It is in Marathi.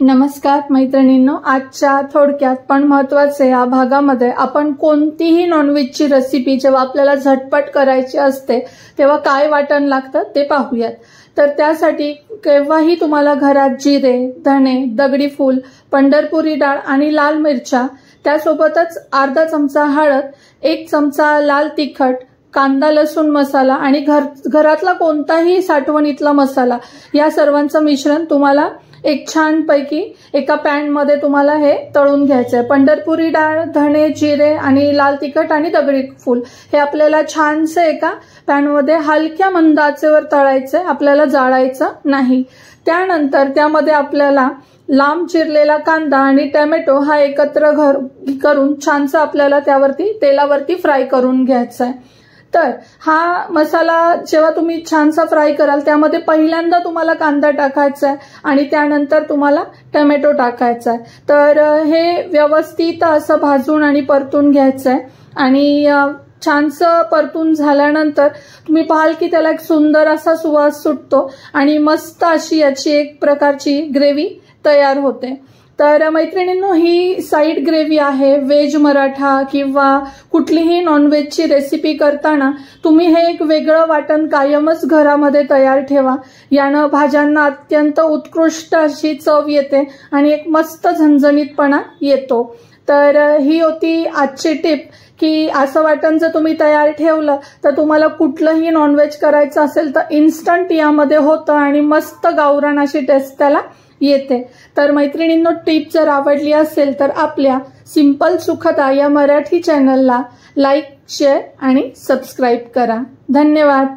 नमस्कार मैत्रिणींनो, आजच्या थोडक्यात पण महत्त्वाचे या भागामध्ये आपण कोणतीही नॉनव्हेजची रेसिपी जेव्हा आपल्याला झटपट करायची असते तेव्हा काय वाटण लागतं ते पाहूयात। तर त्यासाठी केव्हाही तुम्हाला घरात जिरे, धणे, दगडी फूल, पंढरपुरी डाळ आणि लाल मिरच्या, त्यासोबतच अर्धा चमचा हळद, 1 चमचा लाल तिखट, कांदा लसूण मसाला आणि घरातला कोणताही साठवणीतला मसाला, या सर्वांचं मिश्रण तुम्हाला एक छान पैकी एका पॅन मध्ये तुम्हाला हे तळून घ्यायचं आहे। पंढरपुरी डाळ, धणे, जिरे आणि लाल तिखट आणि दगडी फूल हे आपल्याला छानसे एका पॅन मध्ये हलक्या मंद आचेवर तळायचे, आपल्याला जाळायचं नाही। त्यानंतर त्यामध्ये आपल्याला लांब चिरलेला कांदा आणि टोमॅटो हा एकत्र करून छानसा आपल्याला त्यावरती तेलावरती फ्राय करून घ्यायचा आहे। तर हा मसाला जेव्हा तुम्ही छानसा फ्राय कराल त्यामध्ये पहिल्यांदा तुम्हाला कांदा टाकायचा आहे आणि त्यानंतर तुम्हाला टोमॅटो टाकायचा आहे। तर हे व्यवस्थित असं भाजून आणि परतून घ्यायचं आहे आणि छानसं परतून झाल्यानंतर तुम्ही पाहाल की त्याला एक सुंदर असा सुवास सुटतो आणि मस्त अशी याची एक प्रकारची ग्रेव्ही तयार होते। तर मैत्रिणींनो, ही साईड ग्रेव्ही आहे। व्हेज मराठा किंवा कुठलीही नॉनव्हेजची रेसिपी करताना तुम्ही हे एक वेगळं वाटण कायमच घरामध्ये तयार ठेवा। यानं भाज्यांना अत्यंत उत्कृष्ट अशी चव येते आणि एक मस्त झणझणीतपणा येतो। तर ही होती आजची टिप की असं वाटण जर तुम्ही तयार ठेवलं तर तुम्हाला कुठलंही नॉनव्हेज करायचं असेल तर इन्स्टंट यामध्ये होतं आणि मस्त गावरान अशी टेस्ट त्याला येते। तर मैत्रिणींनो, टिप जर आवडली असेल तर आपल्या सिंपल सुखदा या मराठी चॅनलला लाईक, शेअर आणि सबस्क्राईब करा। धन्यवाद।